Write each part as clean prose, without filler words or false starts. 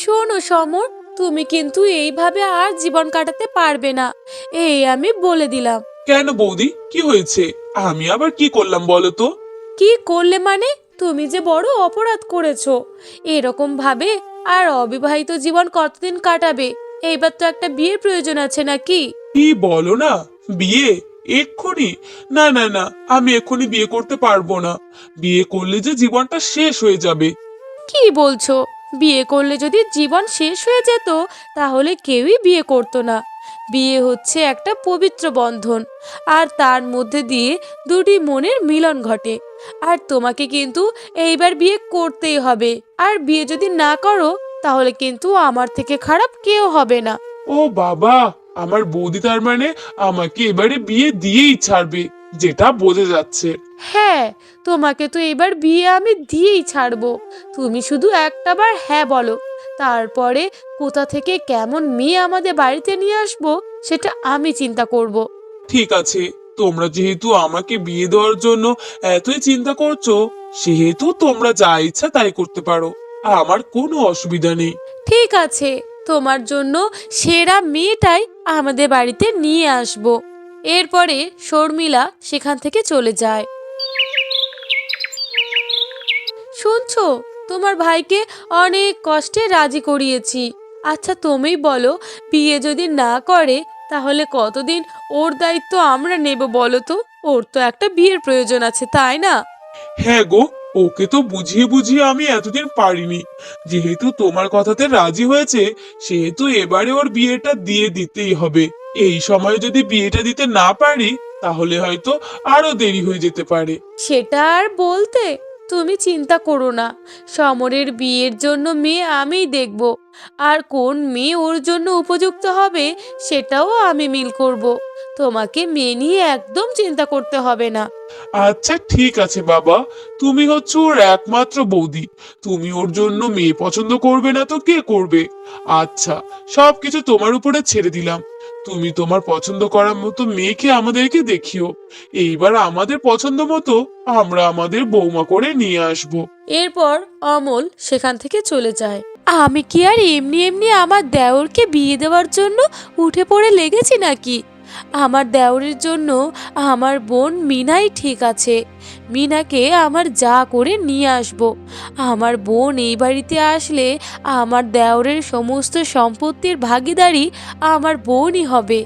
শোনো সমর, তুমি কিন্তু এইভাবে আর জীবন কাটাতে পারবে না, এই আমি বলে দিলাম। কেন বৌদি, কি হয়েছে? আমি আবার কি করলাম বলো তো? কি করলে মানে? তুমি যে বড় অপরাধ করেছো। এরকম ভাবে আর অবিবাহিত জীবন কতদিন কাটাবে? এইবার তো একটা বিয়ের প্রয়োজন আছে নাকি? কি বলো না? বিয়ে? এক্ষুনি? না না না, আমি এক্ষুনি বিয়ে করতে পারবো না। বিয়ে করলে যে জীবনটা শেষ হয়ে যাবে। কি বলছো? বিয়ে করলে যদি জীবন শেষ হয়ে যেত তাহলে কেউই বিয়ে করতো না। বিয়ে হচ্ছে একটা পবিত্র বন্ধন, আর তার মধ্যে দিয়ে দুটি মনের মিলন ঘটে। আর তোমাকে কিন্তু এইবার বিয়ে করতেই হবে। আর বিয়ে যদি না করো তাহলে কিন্তু আমার থেকে খারাপ কেউ হবে না। ও বাবা, আমার বৌদি তার মানে আমাকে এবারে বিয়ে দিয়েই ছাড়বে, যেটা বোঝা যাচ্ছে। হ্যাঁ, তোমাকে তো এবার বিয়ে আমি দিয়েই ছাড়বো। তুমি শুধু একটাবার হ্যাঁ বলো, তারপরে কোথা থেকে কেমন মেয়ে আমাদের বাড়িতে নিয়ে আসবো সেটা আমি চিন্তা করব। ঠিক আছে, তোমরা যেহেতু আমাকে বিয়ে দেওয়ার জন্য এতই চিন্তা করছো, সেহেতু তোমরা যা ইচ্ছা তাই করতে পারো। আমার কোনো অসুবিধা নেই। ঠিক আছে, তোমার জন্য সেরা মেয়েটাই আমাদের বাড়িতে নিয়ে আসবো। এরপরে শর্মিলা সেখান থেকে চলে যায়। শুনছো, তোমার ভাইকে অনেক কষ্টে রাজি করিয়েছি। আচ্ছা তুমি বলো, বিয়ে যদি না করে তাহলে কতদিন ওর দায়িত্ব আমরা নেব বলো তো? ওর তো একটা বিয়ের প্রয়োজন আছে, তাই না? হ্যাঁ গো, ওকে তো বুঝিয়ে বুঝিয়ে আমি এতদিন পারিনি। যেহেতু তোমার কথাতে রাজি হয়েছে, সেহেতু এবারে ওর বিয়েটা দিয়ে দিতেই হবে। এই সময় যদি বিয়েটা দিতে না পারি, তাহলে হয়তো আরো দেরি হয়ে যেতে পারে। সেটা আর বলতে, তুমি চিন্তা করো না। সমরের বিয়ের জন্য মেয়ে আমিই দেখব। আর কোন মেয়ে ওর জন্য উপযুক্ত হবে সেটাও আমি মিল করব। তোমাকে মেয়ে নিয়ে একদম চিন্তা করতে হবে না। আচ্ছা ঠিক আছে বাবা, তুমি হচ্ছে ওর একমাত্র বৌদি। তুমি ওর জন্য মেয়ে পছন্দ করবে না তো কে করবে? আচ্ছা, সবকিছু তোমার উপরে ছেড়ে দিলাম। তুমি তোমার পছন্দ করার মতো মেয়েকে আমাদেরকে দেখিও। এইবার আমাদের পছন্দ মতো আমরা আমাদের বৌমা করে নিয়ে আসবো। এরপর অমল সেখান থেকে চলে যায়। আমি কি আর এমনি এমনি আমার দেওরকে বিয়ে দেওয়ার জন্য উঠে পড়ে লেগেছি নাকি? আমার দেওরের জন্য আমার বোন মিনাই ঠিক আছে। মিনাকে আমার যা করে নিয়ে আসব। আমার বোন এই বাড়িতে আসলে আমার দেওরের সমস্ত সম্পত্তির ভাগীদারি আমার বোনই হবে।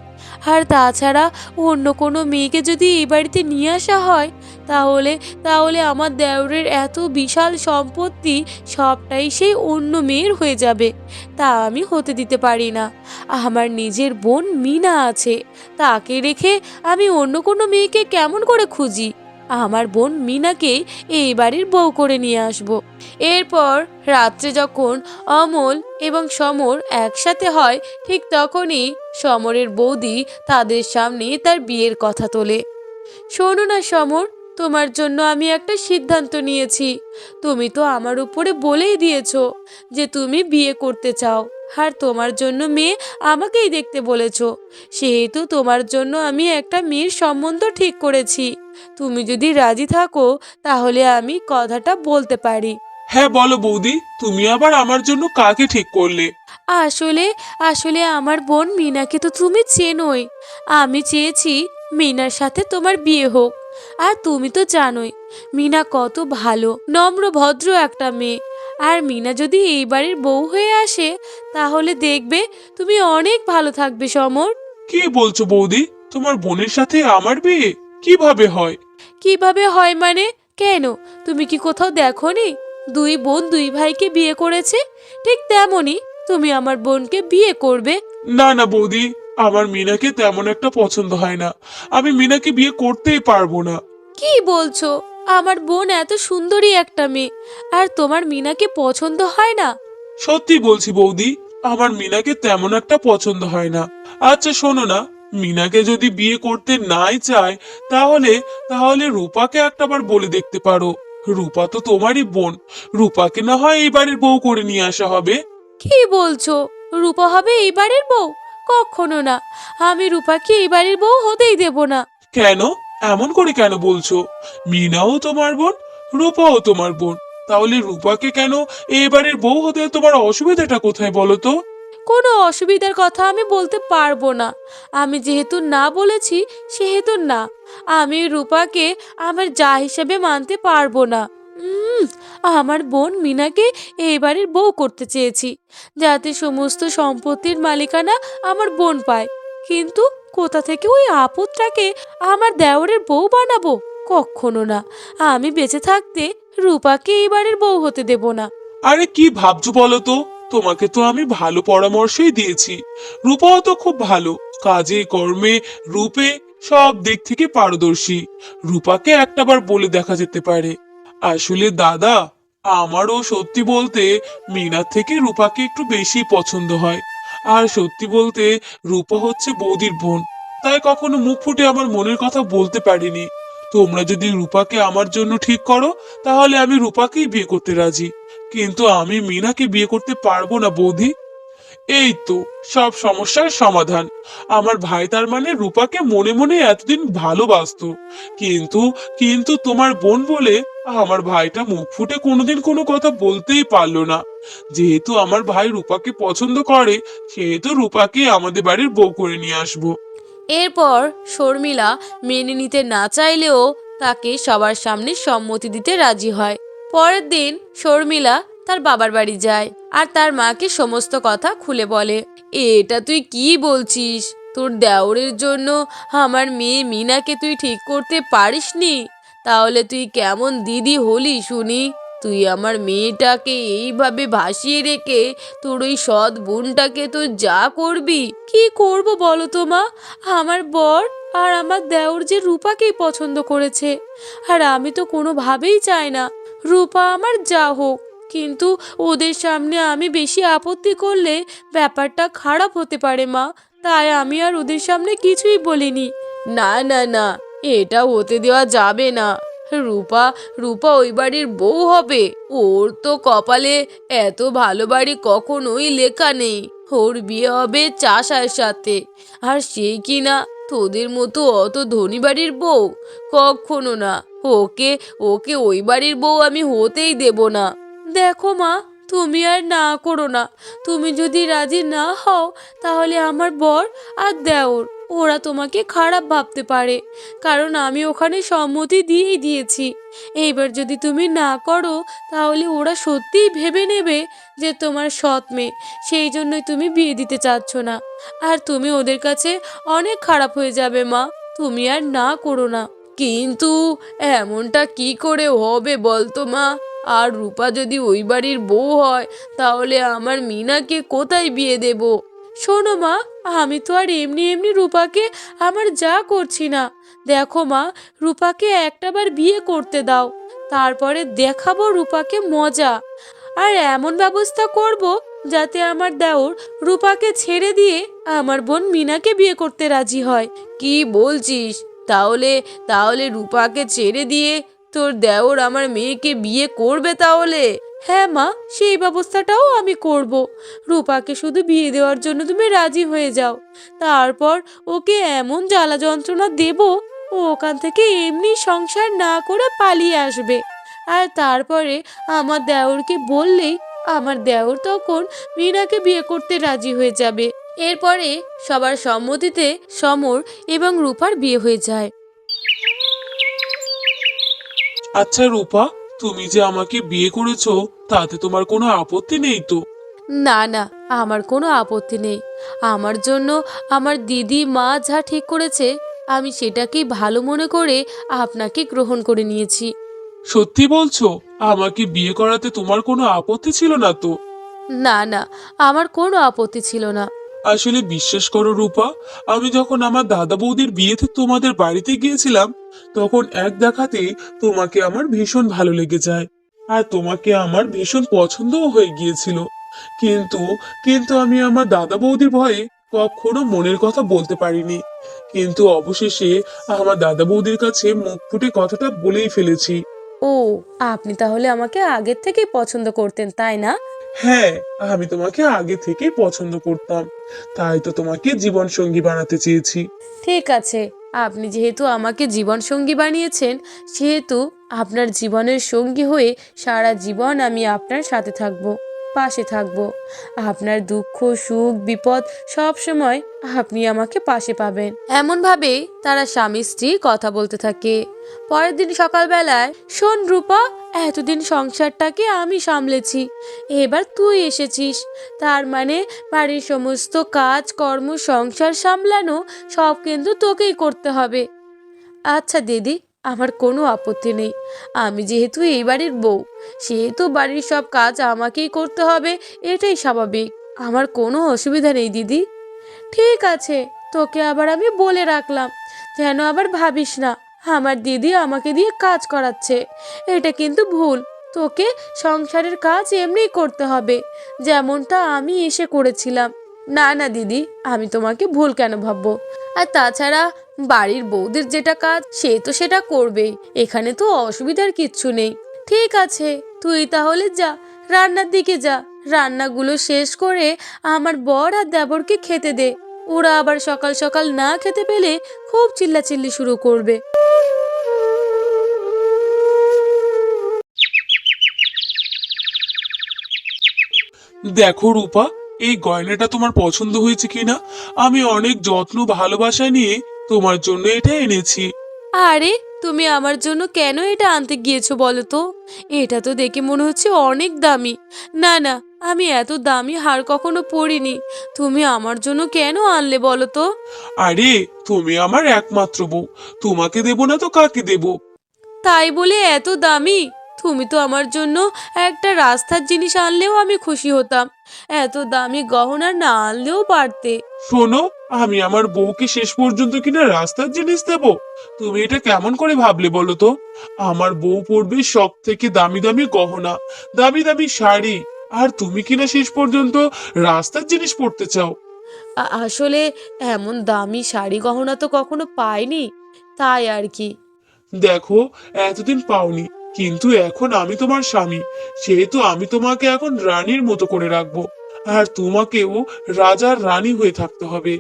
আর তাছাড়া অন্য কোনো মেয়েকে যদি এই বাড়িতে নিয়ে আসা হয় তাহলে তাহলে আমার দেওরের এত বিশাল সম্পত্তি সবটাই সেই অন্য মেয়ের হয়ে যাবে। তা আমি হতে দিতে পারি না। আমার নিজের বোন মিনা আছে, তাকে রেখে আমি অন্য কোনো মেয়েকে কেমন করে খুঁজি? আমার বোন মিনাকেই এই বাড়ির বউ করে নিয়ে আসব। এরপর রাত্রে যখন অমল এবং সমর একসাথে হয়, ঠিক তখনই সমরের বৌদি তাদের সামনে তার বিয়ের কথা তোলে। শোনো না সমর, তোমার জন্য আমি একটা সিদ্ধান্ত নিয়েছি। তুমি তো আমার উপরে বলেই দিয়েছো যে তুমি বিয়ে করতে চাও, আর তোমার জন্য মেয়ে আমাকেই দেখতে বলেছো। সেহেতু তোমার জন্য আমি একটা মেয়ের সম্বন্ধ ঠিক করেছি। তুমি যদি রাজি থাকো তাহলে আমি কথাটা বলতে পারি। হ্যাঁ বলো বৌদি, তুমি আবার আমার জন্য কাকে ঠিক করলে? আসলে আসলে আমার বোন মিনাকে তো তুমি চেনোই। আমি চেয়েছি মিনার সাথে তোমার বিয়ে হোক। আর তুমি তো জানোই মিনা কত ভালো, নম্র, ভদ্র একটা মেয়ে। আর মিনা যদি এই বাড়ির বউ হয়ে আসে তাহলে দেখবে তুমি অনেক ভালো থাকবে সমর। কি বলছো বৌদি? তোমার বোনের সাথে আমার বিয়ে কিভাবে হয়? কিভাবে হয় মানে? কেন, তুমি কি কোথাও দেখোনি দুই বোন দুই ভাইকে বিয়ে করেছে? ঠিক তেমনই তুমি আমার বোনকে বিয়ে করবে। না না বৌদি, আমার মিনাকে তেমন একটা পছন্দ হয় না। আমি মিনাকে বিয়ে করতেই পারবো না। কি বলছো? আমার বোন এত সুন্দরী একটা মেয়ে, আর তোমার মিনাকে পছন্দ হয় না? সত্যি বলছি বৌদি, আমার মিনাকে তেমন একটা পছন্দ হয় না। আচ্ছা শোনো না, মিনাকে যদি বিয়ে করতে নাই চায়, তাহলে তাহলে রূপাকে একটাবার বলে দেখতে পারো। রূপা তো তোমারই বোন, রূপাকে না হয় এই বাড়ির বউ করে নিয়ে আসা হবে। কি বলছো? রূপা হবে এই বাড়ির বউ? কখনো না, আমি রূপাকে এই বাড়ির বউ হতেই দেব না। কেন? এমন করে কেন বলছো? মিনাও তোমার বোন, রূপাও তোমার বোন, তাহলে রূপাকে কেন এবারের বউ হতে তোমার অসুবিধাটা কোথায় বলো তো? কোনো অসুবিধার কথা আমি বলতে পারবো না। আমি যেহেতু না বলেছি সেহেতু না। আমি রূপাকে আমার যা হিসেবে মানতে পারবো না। উম, আমার বোন মিনাকে এই বাড়ির বউ করতে চেয়েছি, যাতে সমস্ত সম্পত্তির মালিকানা আমার বোন পায়। কিন্তু কোথা থেকে ওই আপদটাকে আমার দেওরের বউ বানাবো? কখনো না। আমি বেঁচে থাকতে রূপাকে এই বাড়ির বউ হতে দেব না। আরে কি ভাবছো বলো তো? তোমাকে তো আমি ভালো পরামর্শই দিয়েছি। রূপাও তো খুব ভালো, কাজে কর্মে রূপে সব দিক থেকে পারদর্শী। রূপাকে একটাবার বলে দেখা যেতে পারে। আসলে দাদা, আমারও সত্যি বলতে মিনার থেকে রূপাকে একটু বেশি পছন্দ হয়। আর সত্যি বলতে রূপা হচ্ছে বৌদির বোন, তাই কখনো মুখ ফুটে আমার মনের কথা বলতে পারিনি। তোমরা যদি রূপাকে আমার জন্য ঠিক করো, তাহলে আমি রূপাকেই বিয়ে করতে রাজি। কিন্তু আমি মিনাকে বিয়ে করতে পারবো না বৌদি। এই তো সব সমস্যার সমাধান। আমার ভাই তার মানে রূপাকে মনে মনে এতদিন ভালোবাসতো, কিন্তু কিন্তু তোমার বোন বলে আমার ভাইটা মুখ ফুটে কোনোদিন কোনো কথা বলতেই পারলো না। যেহেতু আমার ভাই রূপাকে পছন্দ করে, সেহেতু রূপাকে আমাদের বাড়ির বউ করে নিয়ে আসবো। এরপর শর্মিলা মেনে নিতে না চাইলেও তাকে সবার সামনে সম্মতি দিতে রাজি হয়। পরের দিন শর্মিলা তার বাবার বাড়ি যায় আর তার মাকে সমস্ত কথা খুলে বলে। এটা তুই কি বলছিস? তোর দেওরের জন্য আমার মেয়ে মিনাকে তুই ঠিক করতে পারিসনি? তাহলে তুই কেমন দিদি হলি শুনি? তুই আমার মেয়েটাকে এইভাবে ভাসিয়ে রেখে তোর ওই সৎ বোনটাকে তো যা করবি। কি করব বলো তো মা? আমার বর আর আমার দেওর যে রূপাকেই পছন্দ করেছে, আর আমি তো কোনোভাবেই চাই না রূপা আমার যা হোক। কিন্তু ওদের সামনে আমি বেশি আপত্তি করলে ব্যাপারটা খারাপ হতে পারে মা, তাই আমি আর ওদের সামনে কিছুই বলিনি। না না না, এটা হতে দেওয়া যাবে না। রূপা রূপা ওই বাড়ির বউ হবে। ওর তো কপালে এত ভালো বাড়ি কখনোই লেখা নেই। ওর বিয়ে হবে চাষার সাথে, আর সেই কিনা তোদের মতো অত ধনী বাড়ির বউ। কখনো না। ওকে ওকে ওই বাড়ির বউ আমি হতেই দেব না। দেখো মা, তুমি আর না করো না। তুমি যদি রাজি না হও, তাহলে আমার বর আর দেওর ওরা তোমাকে খারাপ ভাবতে পারে, কারণ আমি ওখানে সম্মতি দিয়েই দিয়েছি। এইবার যদি তুমি না করো, তাহলে ওরা সত্যিই ভেবে নেবে যে তোমার সৎ মেয়ে, সেই জন্যই তুমি বিয়ে দিতে চাচ্ছ না। আর তুমি ওদের কাছে অনেক খারাপ হয়ে যাবে মা। তুমি আর না করো না। কিন্তু এমনটা কি করে হবে বলতো মা? আর রূপা যদি ওই বাড়ির বউ হয়, তাহলে আমার মিনাকে কোথায় বিয়ে দেব? শোনো মা, আমি তো আর এমনি এমনি রূপাকে আমার যা করছি না। দেখো মা, রূপাকে একটাবার বিয়ে করতে দাও, তারপরে দেখাবো রূপাকে মজা। আর এমন ব্যবস্থা করব যাতে আমার দেওর রূপাকে ছেড়ে দিয়ে আমার বোন মিনাকে বিয়ে করতে রাজি হয়। কি বলছিস? তাহলে তাহলে রূপাকে ছেড়ে দিয়ে তোর দেওর আমার মেয়েকে বিয়ে করবে তাহলে? হ্যাঁ মা, সেই ব্যবস্থাটাও আমি করব। রূপাকে শুধু বিয়ে দেওয়ার জন্য তুমি রাজি হয়ে যাও, তারপর ওকে এমন জ্বালা যন্ত্রণা দেব, ও ওখান থেকে এমনি সংসার না করে পালিয়ে আসবে। আর তারপরে আমার দেওরকে বললেই আমার দেওর তখন মিনাকে বিয়ে করতে রাজি হয়ে যাবে। এরপরে সবার সম্মতিতে সমর এবং রূপার বিয়ে হয়ে যায়। আচ্ছা রূপা, তুমি যে আমাকে বিয়ে করেছো, তাতে তোমার কোনো আপত্তি নেই তো? না না, আমার কোনো আপত্তি নেই। আমার জন্য আমার দিদি মা যা ঠিক করেছে, আমি সেটাকেই ভালো মনে করে আপনাকে গ্রহণ করে নিয়েছি। সত্যি বলছো? আমাকে বিয়ে করাতে তোমার কোনো আপত্তি ছিল না তো? না না, আমার কোনো আপত্তি ছিল না। আসলে বিশ্বাস করো রূপা, আমি যখন আমার দাদা বৌদির বিয়েতে তোমাদের বাড়িতে গিয়েছিলাম, তখন এক দেখাতেই তোমাকে আমার ভীষণ ভালো লেগে যায়। আর তোমাকে আমার ভীষণ পছন্দও হয়ে গিয়েছিল। কিন্তু কিন্তু আমি আমার দাদা বৌদির ভয়ে কখনো মনের কথা বলতে পারিনি। কিন্তু অবশেষে আমার দাদা বৌদির কাছে মুখ ফুটে কথাটা বলেই ফেলেছি। ও, আপনি তাহলে আমাকে আগের থেকেই পছন্দ করতেন, তাই না? হ্যাঁ, আমি তোমাকে আগে থেকেই পছন্দ করতাম, তাই তো তোমাকে জীবন সঙ্গী বানাতে চেয়েছি। ঠিক আছে, আপনি যেহেতু আমাকে জীবনসঙ্গী বানিয়েছেন, সেহেতু আপনার জীবনের সঙ্গী হয়ে সারা জীবন আমি আপনার সাথে থাকব, পাশে থাকব। আপনার দুঃখ সুখ বিপদ সব সময় আপনি আমাকে পাশে পাবেন। এমনভাবে তারা স্বামী স্ত্রী কথা বলতে থাকে। পরের দিন সকালবেলায়, শোন রূপা, এতদিন সংসারটাকে আমি সামলেছি, এবার তুই এসেছিস, তার মানে বাড়ির সমস্ত কাজ কর্ম সংসার সামলানো সব কিন্তু তোকেই করতে হবে। আচ্ছা দিদি, আমার কোনো আপত্তি নেই। আমি যেহেতু এই বাড়ির বউ, সেহেতু বাড়ির সব কাজ আমাকেই করতে হবে, এটাই স্বাভাবিক। আমার কোনো অসুবিধা নেই দিদি। ঠিক আছে, তোকে আবার আমি বলে রাখলাম, যেন আবার ভাবিস না আমার দিদি আমাকে দিয়ে কাজ করাচ্ছে। এটা কিন্তু ভুল। তোকে সংসারের কাজ এমনিই করতে হবে, যেমনটা আমি এসে করেছিলাম। না না দিদি, আমি তোমাকে ভুল কেন ভাববো? আর তাছাড়া বাড়ির বউদের যেটা কাজ সে তো সেটা করবেই, এখানে তো অসুবিধার কিচ্ছু নেই। ঠিক আছে, তুই তাহলে যা, রান্নার দিকে যা, রান্নাগুলো শেষ করে আমার বর আর দেবরকে খেতে দে। ওরা আবার সকাল সকাল না খেতে পেলে খুব চিল্লাচিল্লি শুরু করবে। দেখো রূপা, এই গয়নাটা তোমার পছন্দ হয়েছে কিনা? আমি অনেক যত্ন ভালোবাসা নিয়ে তোমার জন্য এটা এনেছি। আরে, তুমি আমার জন্য কেন এটা আনতে গিয়েছো বলো তো? এটা তো দেখে মনে হচ্ছে অনেক দামি। না না, আমি এত দামি হার কখনো পরিনি। তুমি আমার জন্য কেন আনলে বলো তো? আরে, তুমি আমার একমাত্র বউ, তোমাকে দেব না তো কাকে দেব? তাই বলে এত দামি? তুমি তো আমার জন্য একটা রাস্তার জিনিস আনলেও আমি খুশি হতাম, এত দামি গহনা না আনলেও পারতে। শোনো, আমি আমার বউকে শেষ পর্যন্ত কিনা রাস্তার জিনিস দেব? তুমি এটা কেমন করে ভাবলে বলো তো? আমার বউ পরবে সব থেকে দামি দামি গহনা, দামি দামি শাড়ি, আর তুমি কিনা শেষ পর্যন্ত রাস্তার জিনিস পরতে চাও? আসলে এমন দামি শাড়ি গহনা তো কখনো পাইনি, তাই আর কি। দেখো, এতদিন পাওনি, কিন্তু এখন আমি তোমার স্বামী, সেহেতু আমি তোমাকে এখন রানীর মতো করে রাখবো। আর তোমাকেও রাজার রানী হয়ে থাকতে হবে।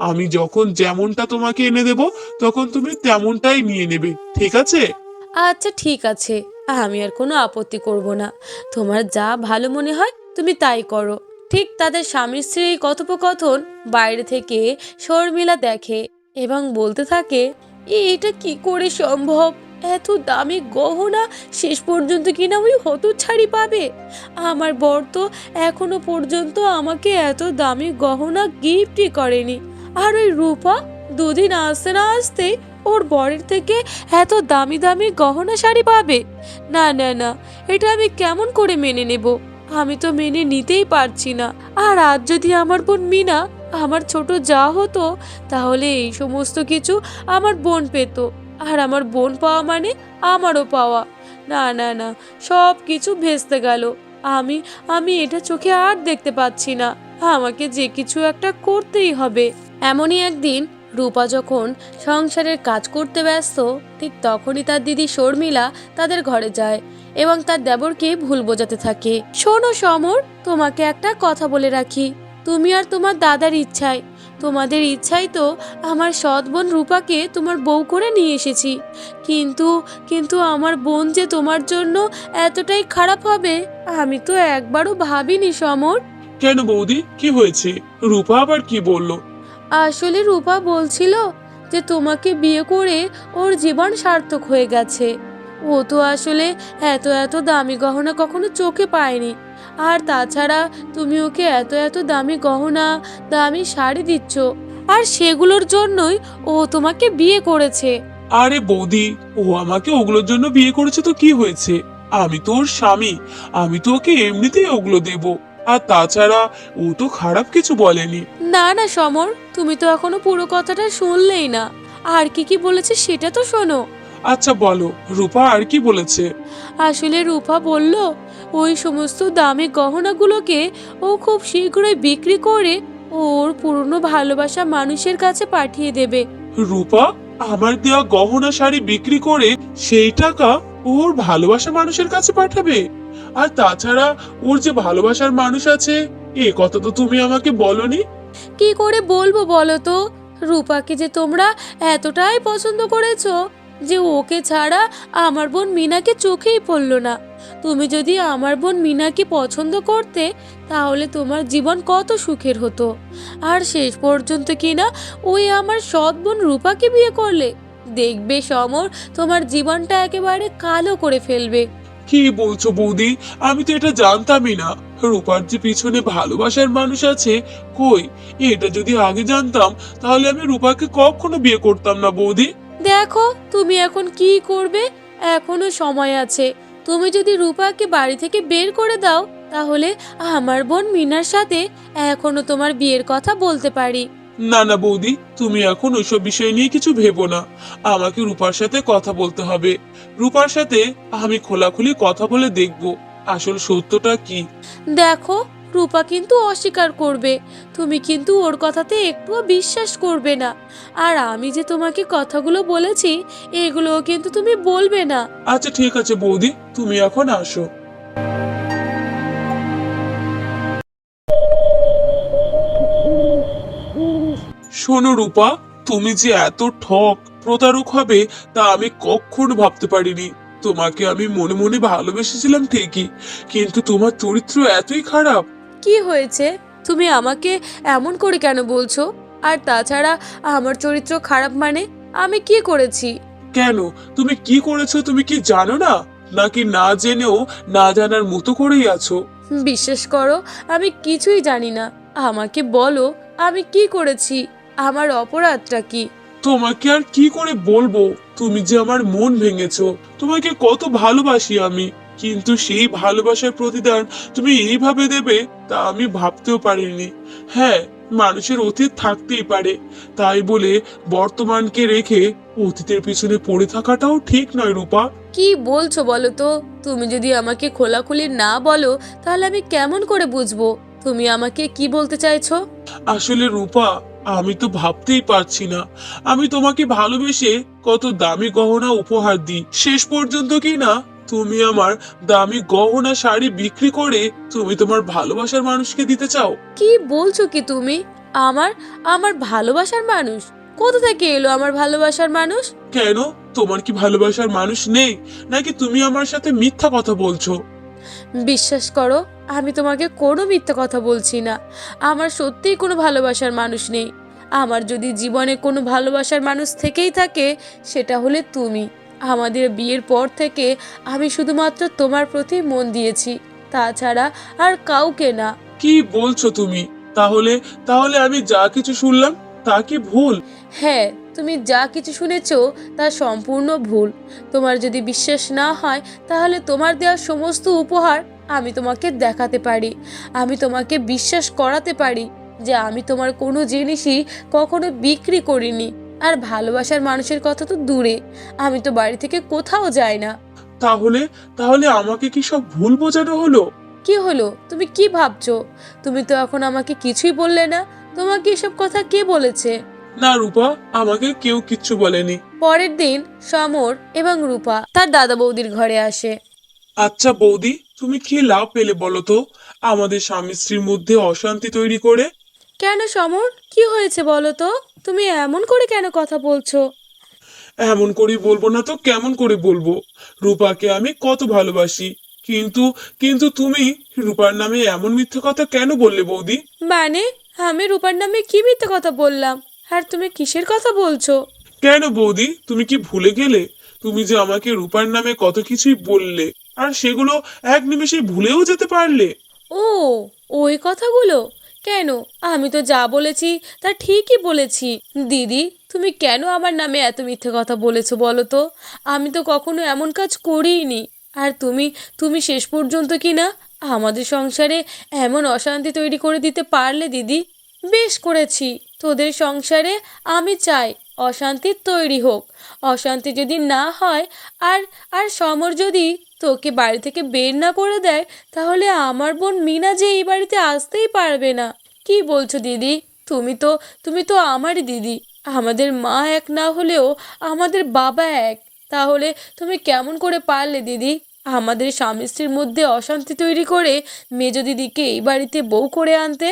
আমি যখন যেমনটা তোমাকে এনে দেব, তখন তুমি তেমনটাই নিয়ে নেবে, ঠিক আছে? আচ্ছা ঠিক আছে, আমি আর কোনো আপত্তি করব না। তোমার যা ভালো মনে হয় তুমি তাই করো। ঠিক তাদের স্বামী স্ত্রীর এই কথোপকথন বাইরে থেকে শর্মিলা দেখে এবং বলতে থাকে, এটা কি করে সম্ভব? এত দামি গহনা শেষ পর্যন্ত কিনা ওই হতচ্ছাড়ি পাবে? আমার বর তো এখনো পর্যন্ত আমাকে এত দামি গহনা গিফটই করেনি। আর ওই রূপা দুদিন আসতে না আসতে ওর বরের থেকে এত দামি দামি গহনা শাড়ি পাবে? না না না, এটা আমি কেমন করে মেনে নেব? আমি তো মেনে নিতেই পারছি না। আর আজ যদি আমার বোন মিনা আমার ছোট যা হতো, তাহলে এই সমস্ত কিছু আমার বোন পেত। আর আমার বোন পাওয়া মানে আমারও পাওয়া। না না না, সব কিছু ভেস্তে গেল। আমি আমি এটা চোখে আর দেখতে পাচ্ছি না। আমাকে যে কিছু একটা করতেই হবে। এমনই একদিন রূপা যখন সংসারের কাজ করতে ব্যস্ত, ঠিক তখনই তার দিদি শর্মিলা তাদের ঘরে যায় এবং তার দেবরকে ভুল বোঝাতে থাকে। শোনো সমর, তোমাকে একটা কথা বলে রাখি। তুমি আর তোমার দাদার ইচ্ছায়, তোমাদের ইচ্ছাই তো আমার সৎ বোন রূপাকে তোমার বউ করে নিয়ে এসেছি। কিন্তু কিন্তু আমার বোন যে তোমার জন্য এতটাই খারাপ হবে, আমি তো একবারও ভাবিনি সমর। কেন বৌদি, কি হয়েছে? রূপা আবার কি বললো? আসলে রূপা বলছিল যে তোমাকে বিয়ে করে ওর জীবন সার্থক হয়ে গেছে। ও তো আসলে এত এত দামি গহনা কখনো চোখে পায়নি। আর তাছাড়া তুমি ওকে এত এত দামি গহনা, দামি শাড়ি দিচ্ছ, আর সেগুলোর জন্যই ও তোমাকে বিয়ে করেছে। আরে বৌদি, ও আমাকে ওগুলোর জন্য বিয়ে করেছে তো কি হয়েছে? আমি তো ওর স্বামী, আমি তো ওকে এমনিতেই ওগুলো দেব। আর তাছাড়া ও তো খারাপ কিছু বলেনি। না না সমর, তুমি তো এখনো পুরো কথাটা শুনলেই না। আর কি কি বলেছে সেটা তো শোনো। আচ্ছা বলো, রূপা আর কি বলেছে? আসলে রূপা বলল ওই সমস্ত দামি গহনাগুলোকে ও খুব শীঘ্রই বিক্রি করে ওর পুরনো ভালোবাসা মানুষের কাছে পাঠিয়ে দেবে। রূপা আমার দেওয়া গহনা শাড়ি বিক্রি করে সেই টাকা ওর ভালোবাসা মানুষের কাছে পাঠাবে? আর তাছাড়া ওর যে ভালোবাসার মানুষ আছে, এ কথা তো তুমি আমাকে বলনি। কি করে বলবো বলো তো? রূপাকে যে তোমরা এতটাই পছন্দ করেছো যে ওকে ছাড়া আমার বোন মিনাকে চোখেই পড়লো না। তুমি যদি আমার বোন মিনাকে পছন্দ করতে তাহলে তোমার জীবন কত সুখের হতো। আর শেষ পর্যন্ত কিনা ওই আমার সৎ বোন রূপাকে বিয়ে করলে। দেখবে সমর, তোমার জীবনটা একেবারে কালো করে ফেলবে। কি বলছো বৌদি? আমি তো এটা জানতামই না রূপার যে পিছনে ভালোবাসার মানুষ আছে। কই, এটা যদি আগে জানতাম তাহলে আমি রূপাকে কখনো বিয়ে করতাম না বৌদি। দেখো তুমি এখন কি করবে, এখনো সময় আছে। তুমি যদি রূপাকে বাড়ি থেকে বের করে দাও তাহলে আমার বোন মিনার সাথে এখনো তোমার বিয়ের কথা বলতে পারি। না না বৌদি, তুমি এখন ওইসব বিষয় নিয়ে কিছু ভেবো না। আমাকে রূপার সাথে কথা বলতে হবে। রূপার সাথে আমি খোলাখুলি কথা বলে দেখব আসল সত্যটা কি। দেখো, রূপা কিন্তু অস্বীকার করবে, তুমি কিন্তু ওর কথাতে একটুও বিশ্বাস করবে না। আর আমি যে তোমাকে কথাগুলো বলেছি এগুলোও কিন্তু তুমি বলবে না। আচ্ছা ঠিক আছে বৌদি, তুমি এখন আসো। শোনো রূপা, তুমি যে এত ঠক প্রতারক হবে তা আমি কখনো ভাবতে পারিনি। তোমাকে আমি মনে মনে ভালোবেসেছিলাম ঠিকই, কিন্তু তোমার চরিত্র এতই খারাপ। কি হয়েছে? তুমি আমাকে এমন করে কেন বলছো? আর তাছাড়া আমার চরিত্র খারাপ মানে আমি কি করেছি? কেন, তুমি কি করেছো তুমি কি জানো না? নাকি না জেনেও না জানার মতো করেই আছো? বিশ্বাস করো, আমি কিছুই জানি না। আমাকে বলো আমি কি করেছি, আমার অপরাধটা কি? তোমাকে আর কি করে বলবো? তুমি যে আমার মন ভেঙেছো। তোমাকে কত ভালোবাসি আমি, কিন্তু সেই ভালোবাসার প্রতিদান তুমি এইভাবে দেবে তা আমি ভাবতেও পারিনি। হ্যাঁ, মানুষের অতীত থাকতেই পারে, তাই বলে বর্তমানকে রেখে অতীতের পিছনে পড়ে থাকাটাও ঠিক নয় রূপা। কি বলছো বলো তো? তুমি যদি আমাকে খোলাখুলি না বলো তাহলে আমি কেমন করে বুঝবো তুমি আমাকে কি বলতে চাইছো? আসলে রূপা, আমি তো ভাবতেই পারছি না আমি তোমাকে ভালোবেসে কত দামি গহনা উপহার দিই, শেষ পর্যন্ত কি না তুমি আমার দামি গহনা শাড়ি বিক্রি করে তুমি তোমার ভালোবাসার মানুষকে দিতে চাও। কি বলছো কি তুমি? আমার আমার ভালোবাসার মানুষ? কোথা থেকে এলো আমার ভালোবাসার মানুষ? কেন, তোমার কি ভালোবাসার মানুষ নেই? নাকি তুমি আমার সাথে মিথ্যা কথা বলছো? বিশ্বাস করো, আমি তোমাকে কোনো মিথ্যে কথা বলছি না। আমার সত্যিই কোনো ভালোবাসার মানুষ নেই। আমার যদি জীবনে কোনো ভালোবাসার মানুষ থেকেই থাকে সেটা হলে তুমি। আমাদের বিয়ের পর থেকে আমি শুধুমাত্র তোমার প্রতি মন দিয়েছি, তাছাড়া আর কাউকে না। কি বলছো তুমি? তাহলে তাহলে আমি যা কিছু শুনলাম তা কি ভুল? হ্যাঁ, তুমি যা কিছু শুনেছো তা সম্পূর্ণ ভুল। তোমার যদি বিশ্বাস না হয় তাহলে তোমার দেওয়া সমস্ত উপহার আমি তোমাকে দেখাতে পারি। আমি তোমাকে বিশ্বাস করাতে পারি যে আমি তোমার কোনো জিনিসই কখনো বিক্রি করিনি। আর ভালোবাসার মানুষের কথা তো দূরে, আমি তো বাড়ি থেকে কোথাও যাই না। তাহলে তাহলে আমাকে কি সব ভুল বোঝানো হলো? কি হলো? তুমি কি ভাবছো? তুমি তো এখন আমাকে কিছুই বললে না। তোমাকে এসব কথা কে বলেছে? না রূপা, আমাকে কেউ কিচ্ছু বলেনি। পরের দিন সমর এবং রূপা তার দাদা বৌদির ঘরে আসে। আচ্ছা বৌদি, তুমি কি লাভ পেলে বলো তো আমাদের স্বামী স্ত্রীর মধ্যে অশান্তি তৈরি করে? কেন সমর, কি হয়েছে বলো তো? তুমি এমন করে কেন কথা বলছো? এমন করে বলবো না তো কেমন করে বলবো? রূপাকে আমি কত ভালোবাসি, কিন্তু কিন্তু তুমি রূপার নামে এমন মিথ্যে কথা কেন বললে বৌদি? মানে আমি রূপার নামে কি মিথ্যে কথা বললাম? আর তুমি কিসের কথা বলছো? কেন বৌদি, তুমি কি ভুলে গেলে? তুমি যে আমাকে রূপার নামে কত কিছুই বললে, আর সেগুলো এক নিমেষে ভুলেও যেতে পারলে। ও, ওই কথাগুলো? কেন, আমি তো যা বলেছি তা ঠিকই বলেছি। দিদি, তুমি কেন আমার নামে এত মিথ্যে কথা বলেছো বলো তো? আমি তো কখনো এমন কাজ করিনি। আর তুমি তুমি শেষ পর্যন্ত কি না আমাদের সংসারে এমন অশান্তি তৈরি করে দিতে পারলে দিদি। বেশ করেছি, তোদের সংসারে আমি চাই অশান্তি তৈরি হোক। অশান্তি যদি না হয় আর আর সমর যদি তোকে বাড়ি থেকে বের না করে দেয় তাহলে আমার বোন মিনা যে এই বাড়িতে আসতেই পারবে না। কি বলছো দিদি? তুমি তো আমারই দিদি। আমাদের মা এক না হলেও আমাদের বাবা এক। তাহলে তুমি কেমন করে পারলে দিদি আমাদের স্বামী স্ত্রীর মধ্যে অশান্তি তৈরি করে মেজো দিদিকে এই বাড়িতে বউ করে আনতে?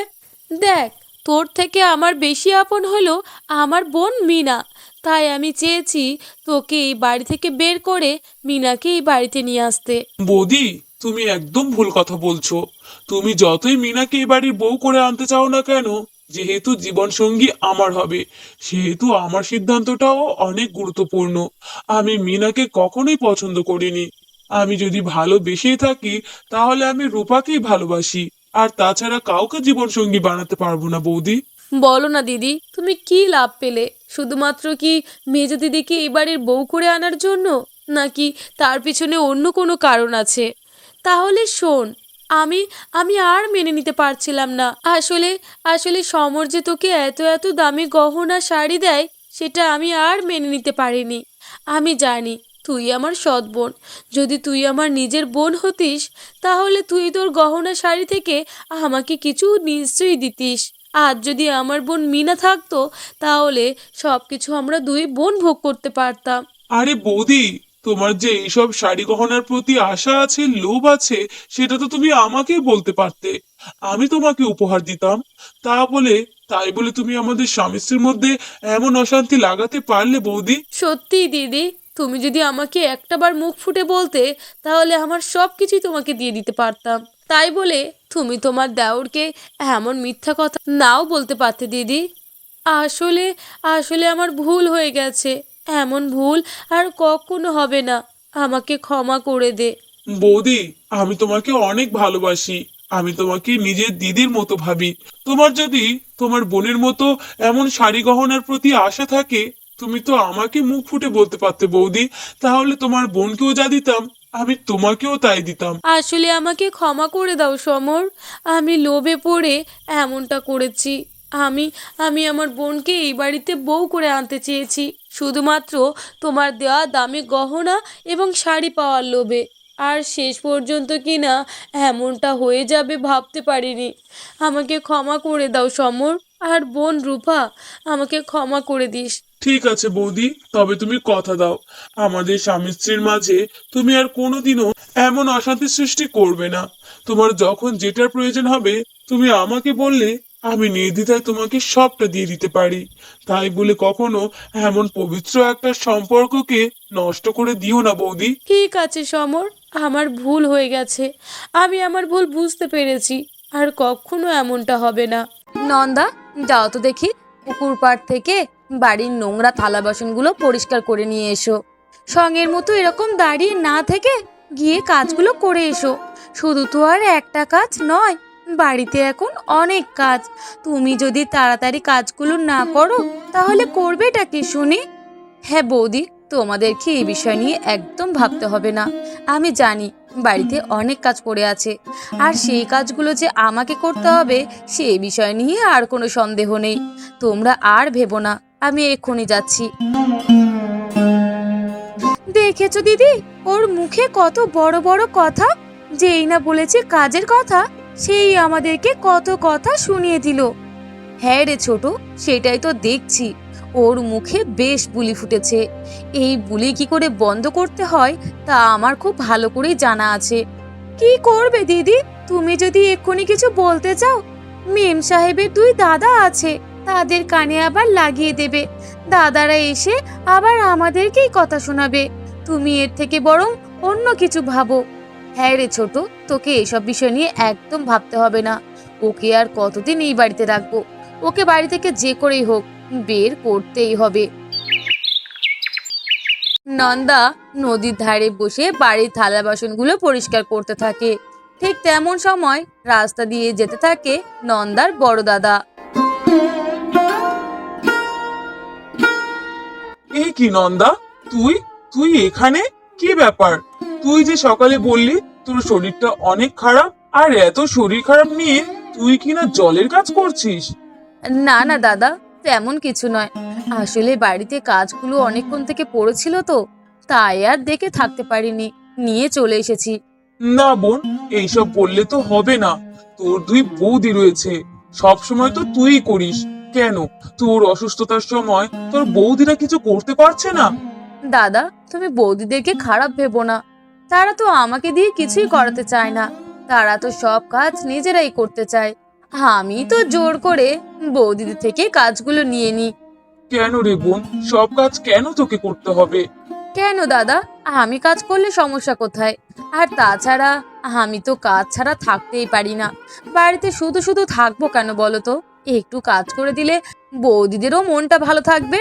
দেখ, তোর থেকে আমার বেশি আপন হলো আমার বোন মিনা। তাই আমি চেয়েছি তোকে এই বাড়ি থেকে বের করে মিনাকে এই বাড়িতে নিয়ে আসতে। বৌদি, তুমি একদম ভুল কথা বলছো। তুমি যতই মিনাকে এ বাড়ির বউ করে আনতে চাও না কেন, যেহেতু জীবন সঙ্গী আমার হবে, সেহেতু আমার সিদ্ধান্তটাও অনেক গুরুত্বপূর্ণ। আমি মিনাকে কখনোই পছন্দ করিনি। আমি যদি ভালোবেসেই থাকি, তাহলে আমি রূপাকেই ভালোবাসি, আর তাছাড়া কাউকে জীবন সঙ্গী বানাতে পারবো না বৌদি। বলো না দিদি, তুমি কি লাভ পেলে? শুধুমাত্র কি মেজো দিদিকে এই বাড়ির বউ করে আনার জন্য, নাকি তার পিছনে অন্য কোনো কারণ আছে? তাহলে শোন, আমি আমি আর মেনে নিতে পারছিলাম না। আসলে আসলে সমর যে তোকে এত এত দামি গহনা শাড়ি দেয়, সেটা আমি আর মেনে নিতে পারিনি। আমি জানি তুই আমার সৎ বোন। যদি তুই আমার নিজের বোন হতিস, তাহলে তুই তোর গহনা শাড়ি থেকে আমাকে কিছু নিশ্চয়ই দিতিস। আজ যদি আমার বোন মিনা থাকতো, তাহলে সবকিছু আমরা দুই বোন ভোগ করতে পারতাম। আরে বৌদি, তোমার যে এইসব শাড়ি গহনার প্রতি আশা আছে, লোভ আছে, সেটা তো তুমি আমাকেই বলতে পারতে। আমি তোমাকে উপহার দিতাম। তা বলে তাই বলে তুমি আমাদের স্বামী স্ত্রীর মধ্যে এমন অশান্তি লাগাতে পারলে বৌদি? সত্যি দিদি, তুমি যদি আমাকে একটাবার মুখ ফুটে বলতে, তাহলে আমার সব কিছুই তোমাকে দিয়ে দিতে পারতাম। তাই বলে তুমি তোমার দেওরকে এমন মিথ্যা কথা নাও বলতে পারতে দিদি। আসলে আসলে আমার ভুল হয়ে গেছে। এমন ভুল আর কখনো হবে না। আমাকে ক্ষমা করে দে। বৌদি, আমি তোমাকে অনেক ভালোবাসি। আমি তোমাকে নিজের দিদির মতো ভাবি। তোমার যদি তোমার বোনের মতো এমন শাড়ি গহনার প্রতি আশা থাকে, তুমি তো আমাকে মুখ ফুটে বলতে পারতে বৌদি। তাহলে তোমার বোনকেও যা দিতাম, আমি তোমাকেও তাই দিতাম। আসলে আমাকে ক্ষমা করে দাও সমর। আমি লোভে পড়ে এমনটা করেছি। আমি আমি আমার বোনকে এই বাড়িতে বউ করে আনতে চেয়েছি, শুধুমাত্র তোমার দেওয়া দামি গহনা এবং শাড়ি পাওয়ার লোভে। আর শেষ পর্যন্ত কিনা এমনটা হয়ে যাবে ভাবতে পারিনি। আমাকে ক্ষমা করে দাও সমর। আর বোন রূপা, আমাকে ক্ষমা করে দিস। ঠিক আছে বৌদি, তবে তুমি কথা দাও, আমাদের স্বামী স্ত্রীর মাঝে তুমি আর কোনোদিনও এমন অশান্তি সৃষ্টি করবে না। তোমার যখন যেটার প্রয়োজন হবে, তুমি আমাকে বললে আমি নির্দ্বিধায় তোমাকে সবটা দিয়ে দিতে পারি। তাই বলে কখনো এমন পবিত্র একটা সম্পর্ককে নষ্ট করে দিও না বৌদি। ঠিক আছে সমর, আমার ভুল হয়ে গেছে। আমি আমার ভুল বুঝতে পেরেছি। আর কখনো এমনটা হবে না। নন্দা, যাও তো দেখি পুকুর পাড় থেকে বাড়ির নোংরা থালা বাসনগুলো পরিষ্কার করে নিয়ে এসো। সঙ্গের মতো এরকম দাঁড়িয়ে না থেকে গিয়ে কাজগুলো করে এসো। শুধু তো আর একটা কাজ নয়, বাড়িতে এখন অনেক কাজ। তুমি যদি তাড়াতাড়ি কাজগুলো না করো, তাহলে করবেটা কি শুনি? হ্যাঁ বৌদি, তোমাদেরকে এই বিষয় নিয়ে একদম ভাবতে হবে না। আমি জানি বাড়িতে অনেক কাজ পড়ে আছে, আর সেই কাজগুলো যে আমাকে করতে হবে সেই বিষয় নিয়ে আর কোনো সন্দেহ নেই। তোমরা আর ভেবো না, আমি এক্ষুনি যাচ্ছি। দেখেছো দিদি, ওর মুখে কত বড় বড় কথা। যেই না বলেছে কাজের কথা, সেই আমাদেরকে কত কথা শুনিয়ে দিল। হ্যাঁ রে ছোট, সেটাই তো দেখছি। ওর মুখে বেশ বুলি ফুটেছে। এই বুলি কি করে বন্ধ করতে হয় তা আমার খুব ভালো করেই জানা আছে। কি করবে দিদি, তুমি যদি এক্ষুনি কিছু বলতে চাও, মেম সাহেবের দুই দাদা আছে, তাদের কানে আবার লাগিয়ে দেবে। দাদারা এসে আবার আমাদেরকেই কথা শোনাবে। তুমি এর থেকে বরং অন্য কিছু ভাবো। হ্যাঁ রে ছোট, তোকে এসব বিষয় নিয়ে একদম ভাবতে হবে না। ওকে আর কতদিন এই বাড়িতে রাখবো? ওকে বাড়ি থেকে যে করেই হোক বের করতেই হবে। নন্দা নদীর ধারে বসে বাড়ির থালা বাসনগুলো পরিষ্কার করতে থাকে। ঠিক তেমন সময় রাস্তা দিয়ে যেতে থাকে নন্দার বড় দাদা। এই কি নন্দা, তুই তুই এখানে? কি ব্যাপার? তুই যে সকালে বললি তোর শরীরটা অনেক খারাপ, আর এত শরীর খারাপ নিয়ে তুই কিনা জলের কাজ করছিস? না না দাদা, তেমন কিছু নয়। আসলে বাড়িতে কাজগুলো অনেকক্ষণ থেকে পড়েছিল তো, তাই আর দেখে থাকতে পারিনি, নিয়ে চলে এসেছি। না বোন, এইসব বললে তো হবে না। তোর দুই বৌদি রয়েছে, সব সময় তো তুই করিস। কেন, তোর অসুস্থতার সময় তোর বৌদিরা কিছু করতে পারছে না? দাদা, তুমি বৌদিদেরকে খারাপ ভেবো না। তারা তো আমাকে দিয়ে কিছুই করাতে চায় না। তারা তো সব কাজ নিজেরাই করতে চায়। আমি তো জোর করে বৌদিদের থেকে কাজগুলো নিয়ে নিই। কেন রে বোন, সব কাজ কেন তোকে করতে হবে? কেন দাদা, আমি কাজ করলে সমস্যা কোথায়? আর তাছাড়া আমি তো কাজ ছাড়া থাকতেই পারি না। বাড়িতে শুধু শুধু থাকবো কেন বলো তো? একটু কাজ করে দিলে বৌদিদেরও মনটা ভালো থাকবে।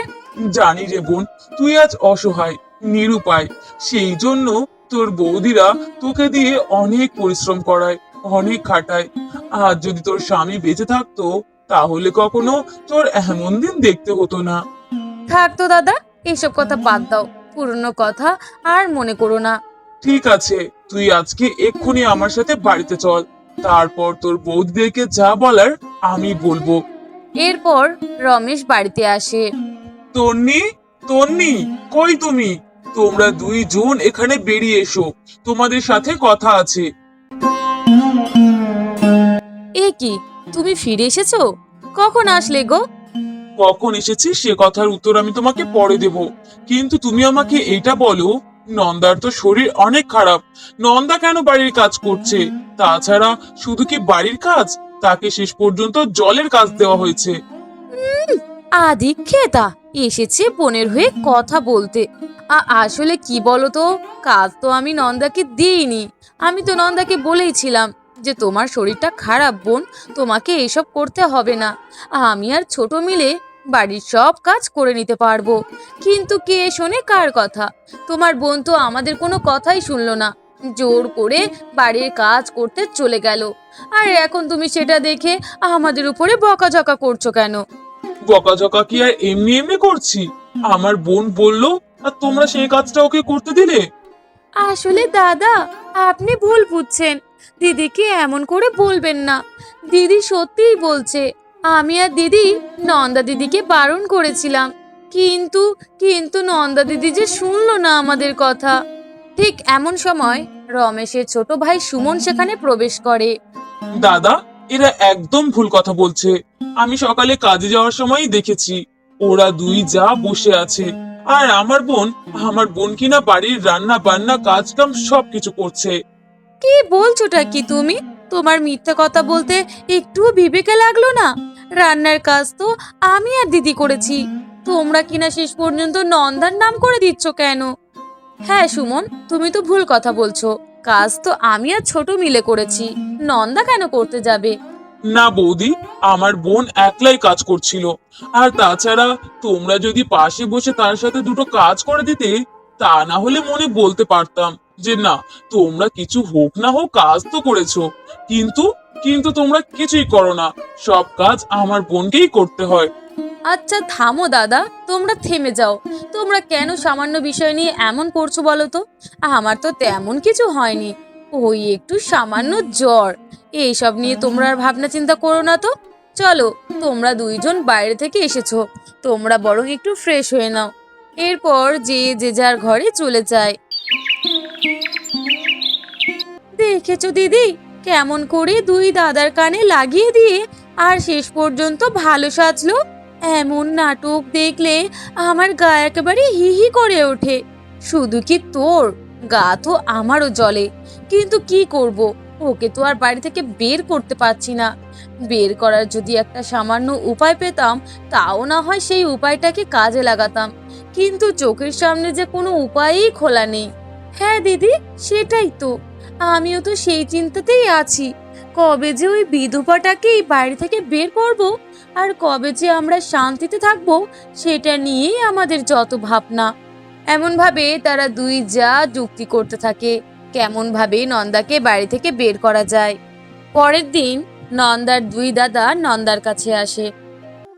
জানি রে বোন, তুই আজ অসহায়, নিরুপায়। সেই জন্য তোর বৌদিরা তোকে দিয়ে অনেক পরিশ্রম করায়, অনেক খাটায়। আর যদি তোর স্বামী বেঁচে থাকতো, তাহলে কখনো তোর এমন দিন দেখতে হতো না। থাক তো দাদা, এসব কথা বাদ দাও। পুরনো কথা আর মনে করো না। ঠিক আছে, তুই আজকে এক্ষুনি আমার সাথে বাড়িতে চল। তারপর তোর বৌদিদেরকে যা বলার আমি বলবো। এরপর রমেশ বাড়িতে আসে। তন্নি, তন্নি, কই তুমি? তোমরা দুইজন এখানে বেরিয়ে এসো, তোমাদের সাথে কথা আছে। এ কি, তুমি ফিরে এসেছো? কখন আসলে গো? কখন এসেছি সে কথার উত্তর আমি তোমাকে পরে দেব, কিন্তু তুমি আমাকে এটা বলো, নন্দার তো শরীর অনেক খারাপ। নন্দা কেন বাড়ির কাজ করছে? তাছাড়া শুধু কি বাড়ির কাজ, তাকে শেষ পর্যন্ত জলের কাজ দেওয়া হয়েছে। আদিক্ষেতা এসেছে বোনের হয়ে কথা বলতে। আসলে কি বলো তো, কাজ তো আমি নন্দাকে দিইনি। আমি তো নন্দাকে বলেইছিলাম যে তোমার শরীরটা খারাপ বোন, তোমাকে এসব করতে হবে না। আমি আর ছোট মিলে বাড়ির সব কাজ করে নিতে পারবো। কিন্তু কে শোনে কার কথা? তোমার বোন তো আমাদের কোনো কথাই শুনলো না, জোর করে বাড়ির কাজ করতে চলে গেল। আর এখন তুমি সেটা দেখে আমাদের উপরে বকাঝকা করছো কেন? বকাঝকা কি আর এমনি এমনি করছি? আমার বোন বললো, আর তোমরা সেই কাজটা ওকে করতে দিলে? আসলে দাদা, আপনি ভুল বুঝছেন। দিদিকে এমন করে বলবেন না। দিদি সত্যিই বলছে। আমি আর দিদি নন্দা দিদিকে বারণ করেছিলাম, কিন্তু কিন্তু নন্দা দিদি যে শুনলো না আমাদের কথা। ঠিক এমন সময় রমেশের ছোট ভাই সুমন সেখানে প্রবেশ করে। দাদা, এরা একদম ভুল কথা বলছে। আমি সকালে কাজে যাওয়ার সময়ই দেখেছি ওরা দুই যা বসে আছে। আর আমার বোন কিনা বাড়ির রান্না বান্না কাজ কাম সবকিছু করছে। কি বলছোটা কি তুমি? তোমার মিথ্যে কথা বলতে একটুও বিবেকে লাগলো না? রান্নার কাজ তো আমি আর দিদি করেছি। তোমরা কিনা শেষ পর্যন্ত নন্দার নাম করে দিচ্ছ কেন? হ্যাঁ সুমন, তুমি তো ভুল কথা বলছো। কাজ তো আমি আর ছোট মিলে করেছি, নন্দা কেন করতে যাবে? না বৌদি, আমার বোন একলাই কাজ করছিল। আর তাছাড়া তোমরা যদি পাশে বসে তার সাথে দুটো কাজ করে দিতে, তা না হলে মনে বলতে পারতাম যে না, তোমরা কিছু হোক না হোক কাজ তো করেছো। কিন্তু কিন্তু তোমরা কিছুই করো না, সব কাজ আমার বোনকেই করতে হয়। আচ্ছা থামো দাদা, তোমরা থেমে যাও। তোমরা কেন সামান্য বিষয় নিয়ে এমন করছো বলো তো? আমার তো তেমন কিছু হয়নি, ওই একটু সামান্য জ্বর। এইসব নিয়ে তোমরা আর ভাবনা চিন্তা করো না তো। চলো, তোমরা দুইজন বাইরে থেকে এসেছো, তোমরা বরং একটু ফ্রেশ হয়ে নাও। এরপর যে যে যার ঘরে চলে যায়। দেখেছো দিদি, কেমন করে দুই দাদার কানে লাগিয়ে দিয়ে আর শেষ পর্যন্ত ভালো সাজলো? এমন নাটক দেখলে আমার গা একেবারে হি হি করে ওঠে। শুধু কি তোর, গা তো আমারও জ্বলে। কিন্তু কি করব, ওকে তো আর বাড়ি থেকে বের করতে পারছি না। বের করার যদি একটা সামান্য উপায় পেতাম, তাও না হয় সেই উপায়টাকে কাজে লাগাতাম। কিন্তু চোখের সামনে যে কোনো উপায়ই খোলা নেই। হ্যাঁ দিদি, সেটাই তো। আমিও তো সেই চিন্তাতেই আছি। কবে যে ওই বিধবাটাকে এই বাড়ি থেকে বের করব, আর কবে যে আমরা শান্তিতে থাকবো, সেটা নিয়েই আমাদের যত ভাবনা। এমন ভাবে তারা দুই যা যুক্তি করতে থাকে কেমন ভাবে নন্দাকে বাড়ি থেকে বের করা যায়। পরের দিন নন্দার দুই দাদা নন্দার কাছে আসে।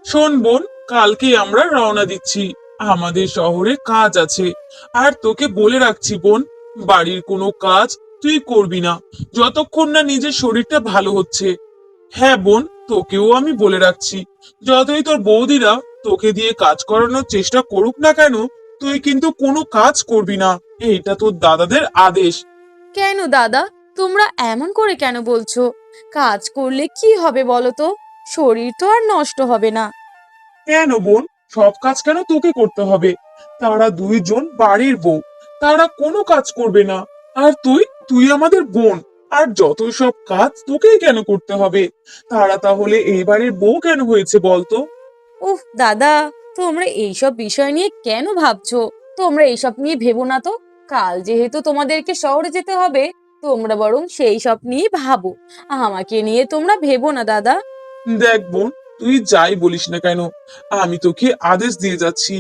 শোন বোন, কালকে আমরা রওনা দিচ্ছি। আমাদের শহরে কাজ আছে। আর তোকে বলে রাখছি বোন, বাড়ির কোনো কাজ তুই করবি না যতক্ষণ না নিজের শরীরটা ভালো হচ্ছে। হ্যাঁ বোন, তোকেও আমি বলে রাখছি, যতই তোর বৌদিরা তোকে দিয়ে কাজ করানোর চেষ্টা করুক না কেন, তুই কিন্তু কোনো কাজ করবি না। এইটা তোর দাদাদের আদেশ। কেন দাদা, তোমরা এমন করে কেন বলছো? কাজ করলে কি হবে বলো তো? শরীর তো আর নষ্ট হবে না। কেন বোন, সব কাজ কেন তোকে করতে হবে? তারা দুইজন বাড়ির বউ, তারা কোনো কাজ করবে না। আর তুই তুই আমাদের বোন, আর যত সব কাজ তোকেই কেন করতে হবে? তারা তাহলে এই বাড়ির বউ কেন হয়েছে বলতো? উফ দাদা, তোমরা এইসব বিষয় নিয়ে কেন ভাবছো? তোমরা এইসব নিয়ে ভেবো না তো। কাল যেহেতু তোমাদেরকে শহরে যেতে হবে, তোমরা বরং সেই সব নিয়ে ভাবো। আমাকে নিয়ে তোমরা ভেবো না দাদা। দেখ বোন, তুই যাই বলিস না কেন, আমি তোকে আদেশ দিয়ে যাচ্ছি,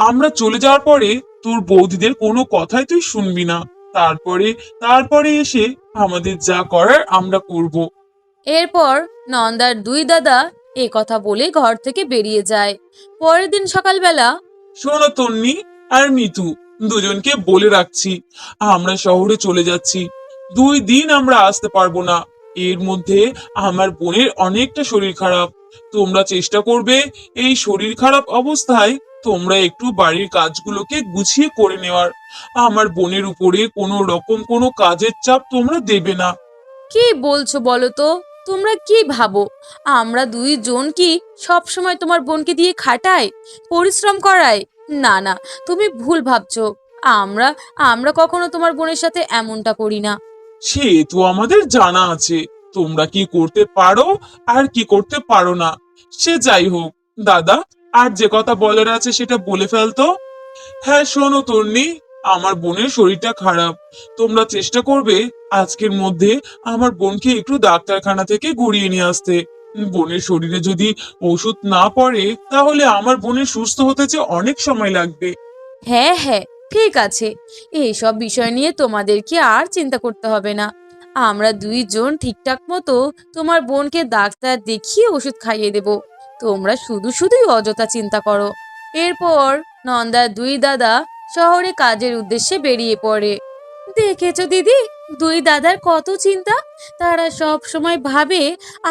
আমরা চলে যাওয়ার পরে তোর বৌদিদের কোনো কথাই তুই শুনবি না। তারপরে তারপরে এসে আমাদের যা করার আমরা করব। এরপর নন্দার দুই দাদা এ কথা বলে ঘর থেকে বেরিয়ে যায়। পরের দিন সকালবেলা শোনো তন্নি আর মিতু, দুজনকে বলে রাখছি, আমরা শহরে চলে যাচ্ছি। 2 দিন আমরা আসতে পারবো না। এর মধ্যে আমার বোনের অনেকটা শরীর খারাপ। তোমরা চেষ্টা করবে এই শরীর খারাপ অবস্থায় তোমরা একটু বাড়ির কাজগুলোকে গুছিয়ে করে নেওয়ার। আমার বোনের উপরে কোনো রকম কোনো কাজের চাপ তোমরা দেবে না। কি বলছো বলো তো? তোমরা কি ভাবো আমরা দুইজন কি সব সময় তোমার বোনকে দিয়ে খাটাই, পরিশ্রম করাই? না না, তুমি ভুল ভাবছো। আমরা আমরা কখনো তোমার বোনের সাথে এমনটা করি না। সে তো আমাদের জানা আছে, তোমরা কি করতে পারো আর কি করতে পারো না। সে যাই হোক, দাদা আর যে কথা বলার আছে সেটা বলে ফেলতো। হ্যাঁ শোনো তন্নি, আমার বোনের শরীরটা খারাপ। তোমরা চেষ্টা করবে আজকের মধ্যে আমার বোনকে একটু ডাক্তারখানা থেকে ঘুরিয়ে নিয়ে আসতে। বোনের শরীরে যদি ওষুধ না পড়ে তাহলে আমার বোনের সুস্থ হতে যে অনেক সময় লাগবে। হ্যাঁ হ্যাঁ, ঠিক আছে। এইসব বিষয় নিয়ে তোমাদেরকে আর চিন্তা করতে হবে না। আমরা দুইজন ঠিকঠাক মতো তোমার বোনকে ডাক্তার দেখিয়ে ওষুধ খাইয়ে দেব। তোমরা শুধু শুধুই অযথা চিন্তা করো। এরপর নন্দার দুই দাদা শহরে কাজের উদ্দেশ্যে বেরিয়ে পড়ে। দেখেছো দিদি, দুই দাদার কত চিন্তা। তারা সব সময় ভাবে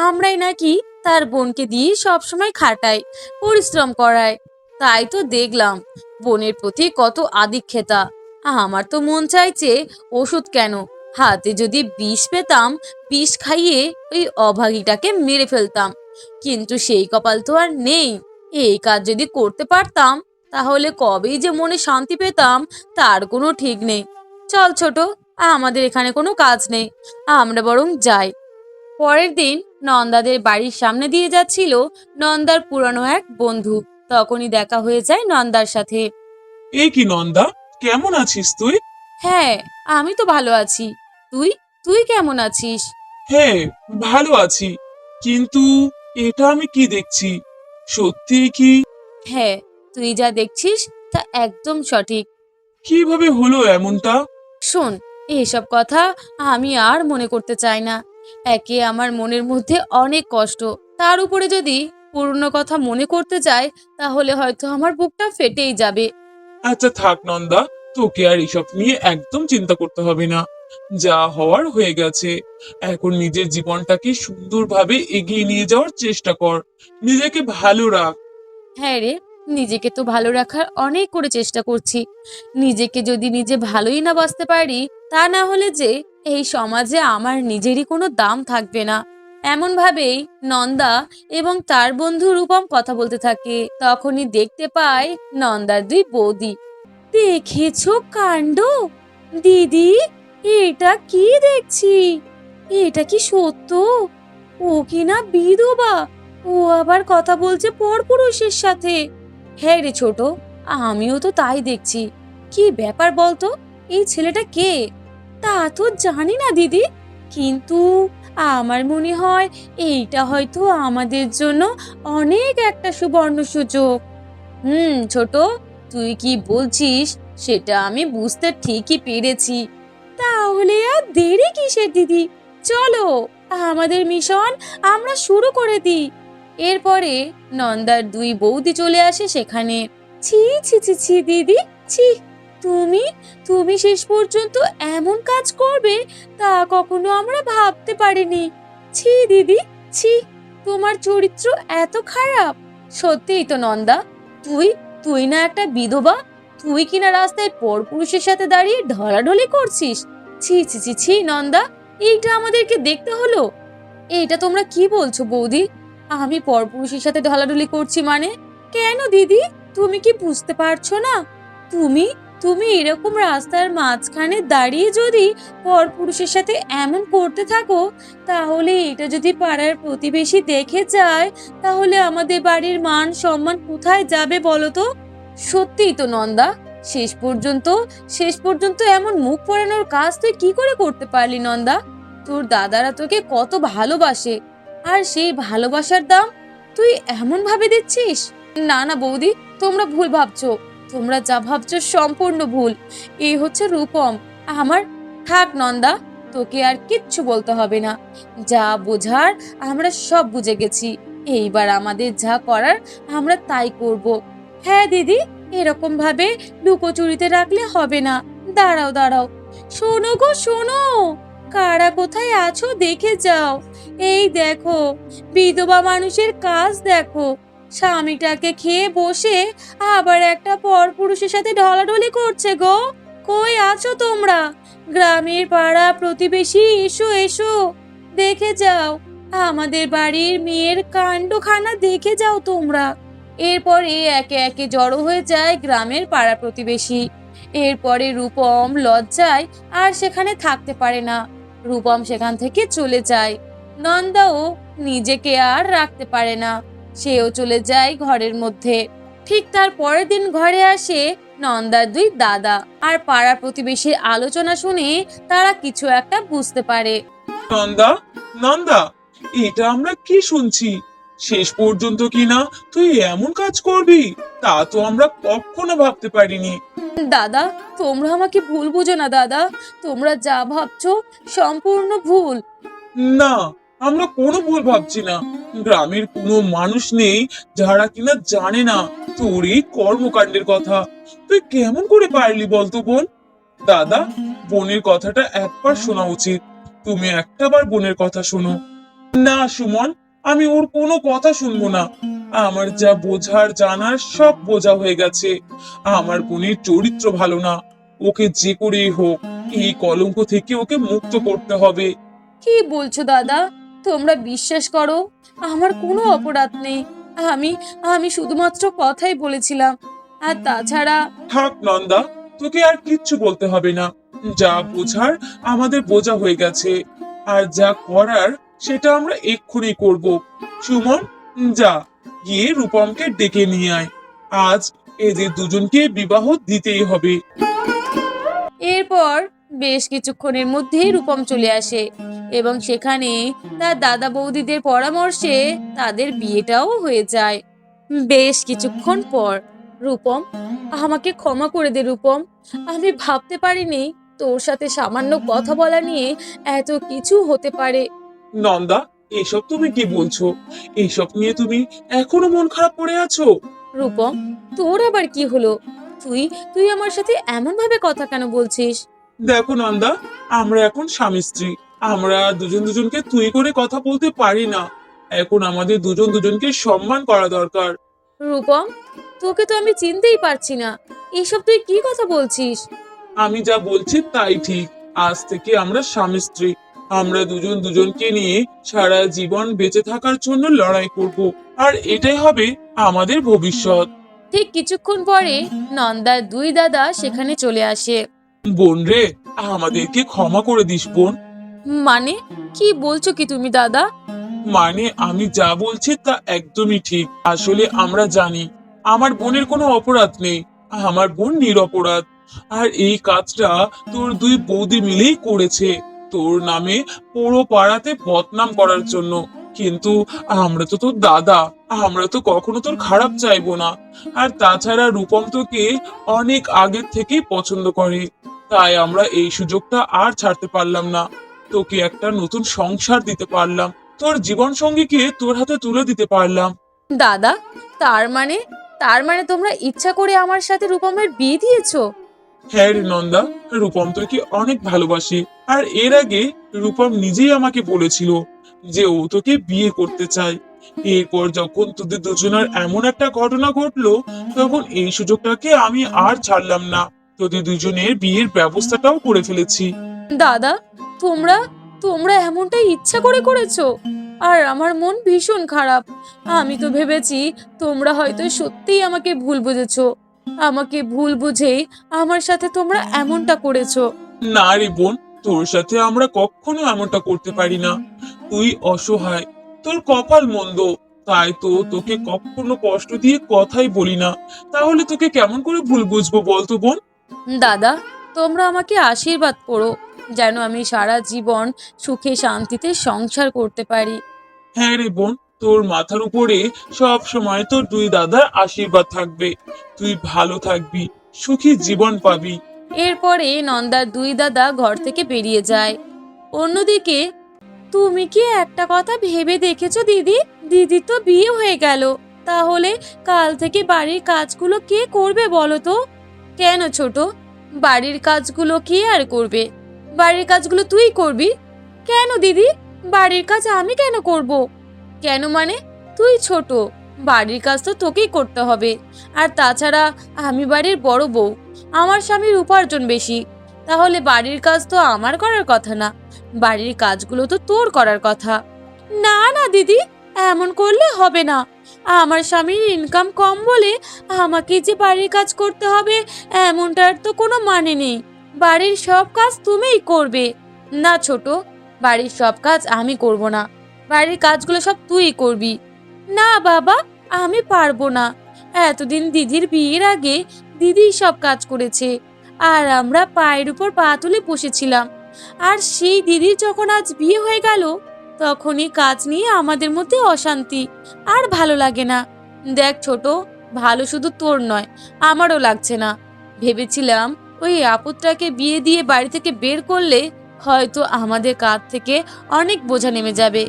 আমরাই নাকি তার বোনকে দিয়ে সব সময় খাটাই, পরিশ্রম করায়। তাই তো দেখলাম বোনের প্রতি কত আদিক্ষেতা। আমার তো মন চাইছে ওষুধ কেন, হাতে যদি বিষ পেতাম, বিষ খাইয়ে ওই অভাগীটাকে মেরে ফেলতাম। কিন্তু সেই কপাল তো আর নেই। এই কাজ যদি করতে পারতাম তাহলে কবেই যে মনে শান্তি পেতাম তার কোনো ঠিক নেই। চল ছোট, আমাদের এখানে কোনো কাজ নেই, আমরা বরং যাই। পরের দিন নন্দাদের বাড়ির সামনে দিয়ে যাচ্ছিল নন্দার পুরানো এক বন্ধু। তখনই দেখা হয়ে যায় নন্দার সাথে। এ কি নন্দা, কেমন আছিস তুই? হ্যাঁ, আমি তো ভালো আছি। তুই তুই কেমন আছিস? হ্যাঁ, ভালো আছি। কিন্তু এটা আমি কি দেখছি? সত্যি কি? হ্যাঁ, তুই যা দেখছিস তা একদম সঠিক। কিভাবে হলো এমনটা? শোন, এসব কথা আমি আর মনে করতে চাই না। একে আমার মনের মধ্যে অনেক কষ্ট, তার উপরে যদি পুরনো কথা মনে করতে যাই তাহলে হয়তো আমার বুকটা ফেটেই যাবে। আচ্ছা থাক নন্দা, তোকে আর এসব নিয়ে একদম চিন্তা করতে হবে না। যা হওয়ার হয়ে গেছে। এখন নিজের জীবনটাকে সুন্দরভাবে এগিয়ে নিয়ে যাওয়ার চেষ্টা কর। নিজেকে ভালো রাখ। হ্যাঁ রে, নিজেকে তো ভালো রাখার অনেক করে চেষ্টা করছি। নিজেকে যদি নিজে ভালোই না বাঁচতে পারি, তা না হলে যে এই সমাজে আমার নিজেরই কোনো দাম থাকবে না। এমন ভাবেই নন্দা এবং তার বন্ধু রূপম কথা বলতে থাকে। তখনই দেখতে পায় নন্দার দুই বৌদি। দেখেছো কাণ্ড? দিদি, এটা কি দেখছি? এটা কি সত্য? ও কিনা বিধবা, ও আবার কথা বলছে পরপুরুষের সাথে। হ্যাঁ রে ছোট, আমিও তো তাই দেখছি। কি ব্যাপার বলতো, এই ছেলেটা কে? তা তো জানি না দিদি, কিন্তু আমার মনে হয় এইটা হয়তো আমাদের জন্য অনেক একটা সুবর্ণ সুযোগ। ছোট, তুই কি বলছিস সেটা আমি বুঝতে ঠিকই পেরেছি। তাহলে আর দেরি কিসের দিদি, চলো আমাদের মিশন আমরা শুরু করে দিই। এরপরে নন্দার দুই বৌদি চলে আসে সেখানে। ছি ছি ছি ছি দিদি, ছি। তুমি তুমি শেষ পর্যন্ত এমন কাজ করবে তা কখনো আমরা ভাবতে পারিনি। ছি দিদি, ছি। তোমার চরিত্র এত খারাপ। সত্যিই তো নন্দা, তুই তুই না একটা বিধবা, তুই কিনা রাস্তায় পরপুরুষের সাথে দাঁড়িয়ে ঢলাঢলি করছিস। ছি ছি ছি ছি নন্দা, এইটা আমাদেরকে দেখতে হলো। এইটা তোমরা কি বলছো বৌদি? আমি পরপুরুষের সাথে ঢলাঢলি করছি মানে? কেন দিদি, তুমি কি বুঝতে পারছো না? তুমি তুমি এরকম রাস্তার মাঝখানে দাঁড়িয়ে যদি পরপুরুষের সাথে এমন করতে থাকো, তাহলে এটা যদি পাড়ার প্রতিবেশী দেখে যায়, তাহলে আমাদের বাড়ির মান সম্মান কোথায় যাবে বলো তো? সত্যিই তো নন্দা, শেষ পর্যন্ত এমন মুখ পোড়ানোর কাজ তুই কি করে করতে পারলি নন্দা? তোর দাদারা তোকে কত ভালোবাসে, আর সেই ভালোবাসার দাম তুই এমন ভাবে দিচ্ছিস? না না বৌদি, তোমরা ভুল ভাবছো। তোমরা যা ভাবছো সম্পূর্ণ ভুল। এই হচ্ছে রূপম আমার। থাক নন্দা, তোকে আর কিচ্ছু বলতে হবে না। যা বোঝার আমরা সব বুঝে গেছি। এইবার আমাদের যা করার আমরা তাই করব। হ্যাঁ দিদি, এরকম ভাবে লুকোচুরিতে রাখলে হবে না। দাঁড়াও দাঁড়াও, শোনো গো শোনো, কারা কোথায় আছো দেখে যাও। এই দেখো, বিধবা মানুষের কাজ দেখো। স্বামীটাকে খেয়ে বসে আবার একটা পরপুরুষের সাথে ঢলাঢলি করছে গো। কই আছো তোমরা? গ্রামের পাড়া প্রতিবেশী, এসো এসো, দেখে যাও আমাদের বাড়ির মেয়ের কাণ্ডখানা, দেখে যাও তোমরা। এরপরে একে একে জড়ো হয়ে যায় গ্রামের পাড়া প্রতিবেশী। এরপরে রূপম লজ্জায় আর সেখানে থাকতে পারে না। রূপম সেখান থেকে চলে যায়। নন্দাও নিজেকে আর রাখতে পারে না, সেও চলে যায় ঘরের মধ্যে। ঠিক তার পরের দিন ঘরে আসে নন্দার দুই দাদা, আর পাড়া প্রতিবেশীর আলোচনা শুনে তারা কিছু একটা বুঝতে পারে। নন্দা, নন্দা, এটা আমরা কি শুনছি? শেষ পর্যন্ত কিনা তুই এমন কাজ করবি, তা তো আমরা কখনো ভাবতে পারিনি। দাদা, তোমরা আমাকে ভুল বুঝো না দাদা, তোমরা যা ভাবছো সম্পূর্ণ ভুল। না, আমরা কোনো ভুল ভাবছি না। গ্রামের কোনো মানুষ নেই যারা কিনা জানে না তোর এই কর্মকাণ্ডের কথা। তুই কেমন করে পারলি বলতো বোন? দাদা, বোনের কথাটা একবার শোনা উচিত। তুমি একটাবার বোনের কথা শোনো। না সুমন, আমি ওর কোনো কথা শুনবো না। আমার যা বোঝার জানার সব বোঝা হয়ে গেছে। আমার বোনের চরিত্র ভালো না। ওকে যে করেই হোক এই কলঙ্ক থেকে ওকে মুক্ত করতে হবে। কি বলছো দাদা? তোমরা বিশ্বাস করো, আমার কোনো অপরাধ নেই। আমি আমি শুধুমাত্র কথাই বলেছিলাম। আর তাছাড়া থাক নন্দা, তোকে আর কিচ্ছু বলতে হবে না। যা বোঝার আমাদের বোঝা হয়ে গেছে, আর যা করার সেটা আমরা এক্ষুনি করব। সুমন, যা গিয়ে রূপমকে ডেকে নিয়ে আয়। আজ এদের দুজনকে বিবাহ দিতেই হবে। এরপর বেশ কিছুক্ষণের মধ্যেই রূপম চলে আসে, এবং সেখানে তার দাদা বৌদিদের পরামর্শে তাদের বিয়েটাও হয়ে যায়। বেশ কিছুক্ষণ পর, রূপম, আমাকে ক্ষমা করে দে রূপম। আমি ভাবতে পারিনি তোর সাথে সামান্য কথা বলা নিয়ে এত কিছু হতে পারে। নন্দা, এসব তুমি কি বলছো? এসব নিয়ে তুমি এখনো মন খারাপ করে আছো? রূপম, তোর আবার কি হলো? তুই তুই আমার সাথে এমন ভাবে কথা কেন বলছিস? দেখো নন্দা, আমরা এখন স্বামী স্ত্রী। আমরা দুজন দুজনকে তুই করে কথা বলতে পারি না। এখন আমাদের দুজন দুজনকে সম্মান করা দরকার। রূপম, তোকে তো আমি চিনতেই পারছি না। এসব তুই কি কথা বলছিস? আমি যা বলছি তাই ঠিক। আজ থেকে আমরা স্বামী স্ত্রী। আমরা দুজন দুজনকে নিয়ে সারা জীবন বেঁচে থাকার জন্য লড়াই করব, আর এটাই হবে আমাদের ভবিষ্যৎ। ঠিক কিছুক্ষণ পরে নন্দার দুই দাদা সেখানে চলে আসে। বোন রে, আমাদেরকে ক্ষমা করে দিস বোন। মানে, কি বলছো কি তুমি দাদা? মানে আমি যা বলছি তা একদমই ঠিক। আসলে আমরা জানি আমার বোনের কোনো অপরাধ নেই। আমার বোন নিরপরাধ। আর এই কাজটা তোর দুই বৌদি মিলেই করেছে, তোর নামে পুরো পাড়াতে বদনাম করার জন্য। কিন্তু আমরা তো তোর দাদা, আমরা তো কখনো তোর খারাপ চাইবো না। আর তাছাড়া রূপম তোকে অনেক আগের থেকেই পছন্দ করে, তাই আমরা এই সুযোগটা আর ছাড়তে পারলাম না। তোকে একটা নতুন সংসার দিতে পারলাম, তোর জীবন সঙ্গীকে তোর হাতে তুলে দিতে পারলাম। দাদা, তার মানে তার মানে তোমরা ইচ্ছা করে আমার সাথে রূপমের বিয়ে দিয়েছো? হ্যাঁ রে নন্দা, রূপম তোকে অনেক ভালোবাসে। আর এর আগে রূপম নিজেই আমাকে বলেছিল যে ও তোকে বিয়ে করতে চায়। এরপর যখন তোদের দুজনের এমন একটা ঘটনা ঘটলো, তখন এই সুযোগটাকে আমি আর ছাড়লাম না। তোদের দুজনের বিয়ের ব্যবস্থাটাও করে ফেলেছি। দাদা, তোমরা তোমরা এমনটাই ইচ্ছা করে করেছো? আর আমার মন ভীষণ খারাপ। আমি তো ভেবেছি তোমরা হয়তো সত্যিই আমাকে ভুল বুঝেছো। আমাকে ভুল বুঝেই আমার সাথে তোমরা এমনটা করেছো। না রে বোন, তোর সাথে আমরা কখনো এমনটা করতে পারি না। তুই অসহায়, তোর কপাল মন্দ, তাই তো তোকে কখনো কষ্ট দিয়ে কথাই বলি না। তাহলে তোকে কেমন করে ভুল বুঝবো বলতো বোন? দাদা, তোমরা আমাকে আশীর্বাদ করো যেন আমি সারা জীবন সুখে শান্তিতে সংসার করতে পারি। হ্যাঁ রে বোন, তোর মাথার উপরে সব সময় তোর দুই দাদার আশীর্বাদ থাকবে। তুই ভালো থাকবি, সুখী জীবন পাবি। এরপরে নন্দার দুই দাদা ঘর থেকে বেরিয়ে যায়। অন্যদিকে, তুমি কি একটা কথা ভেবে দেখেছো দিদি? দিদি তো বিয়ে হয়ে গেল, তাহলে কাল থেকে বাড়ির কাজগুলো কে করবে বলো তো? কেন ছোট, বাড়ির কাজগুলো কে আর করবে? বাড়ির কাজগুলো তুই করবি। কেন দিদি, বাড়ির কাজ আমি কেন করব? কেন মানে, তুই ছোট, বাড়ির কাজ তো তোকেই করতে হবে। আর তাছাড়া আমি বাড়ির বড় বউ, আমার স্বামীর উপার্জন বেশি, তাহলে বাড়ির কাজ তো আমার করার কথা না, বাড়ির কাজগুলো তো তোর করার কথা। না না দিদি, এমন করলে হবে না। আমার স্বামীর ইনকাম কম বলে আমাকে যে বাড়ির কাজ করতে হবে এমনটার তো কোনো মানে নেই। বাড়ির সব কাজ তুমিই করবে। না ছোট, বাড়ির সব কাজ আমি করব না, বাড়ির কাজগুলো সব তুই করবি। না বাবা, আমি পারবো না। এতদিন দিদির বিয়ের আগে দিদি সব কাজ করেছে, আর আমরা পায়ের উপর পা তুলে বসেছিলাম। আর সেই দিদির যখন আজ বিয়ে হয়ে গেল, তখনই কাজ নিয়ে আমাদের মধ্যে অশান্তি, আর ভালো লাগে না। দেখ ছোট, ভালো শুধু তোর নয়, আমারও লাগছে না। ভেবেছিলাম ওই আপদটাকে বিয়ে দিয়ে বাড়ি থেকে বের করলে হয়তো আমাদের কাঁধ থেকে অনেক বোঝা নেমে যাবে,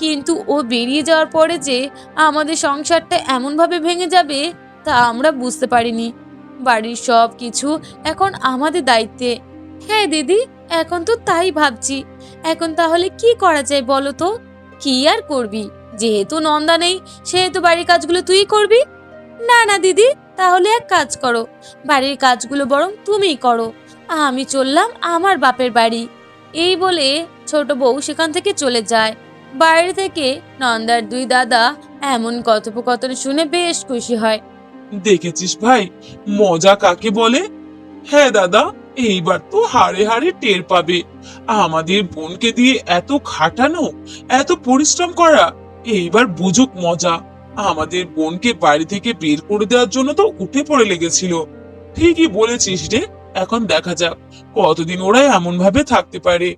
কিন্তু ও বেরিয়ে যাওয়ার পরে যে আমাদের সংসারটা এমনভাবে ভেঙে যাবে তা আমরা বুঝতে পারিনি। বাড়ির সব কিছু এখন আমাদের দায়িত্বে। হ্যাঁ দিদি, এখন তো তাই ভাবছি। এখন তাহলে কি করা যায় বলো তো? কি আর করবি, যেহেতু নন্দা নেই সেহেতু বাড়ির কাজগুলো তুই করবি। না না দিদি, তাহলে এক কাজ করো, বাড়ির কাজগুলো বরং তুমিই করো, আমি চললাম আমার বাপের বাড়ি। এই বলে ছোট বউ সেখান থেকে চলে যায়। বাইরে থেকে নন্দার দুই দাদা এমন কথোপকথন শুনে বেশ খুশি হয়। দেখেছিস ভাই, মজা কাকে বলে? হ্যাঁ দাদা, এইবার তো হাড়ে হাড়ে টের পাবে। আমাদের বোনকে দিয়ে এত খাটানো, এত পরিশ্রম করা, এইবার বুঝুক মজা। আমাদের বোনকে বাড়ি থেকে বের করে দেওয়ার জন্য তো উঠে পড়ে লেগেছিল। ঠিকই বলেছিস রে, এখন দেখা যাক কতদিন ওরা এমন ভাবে থাকতে পারে।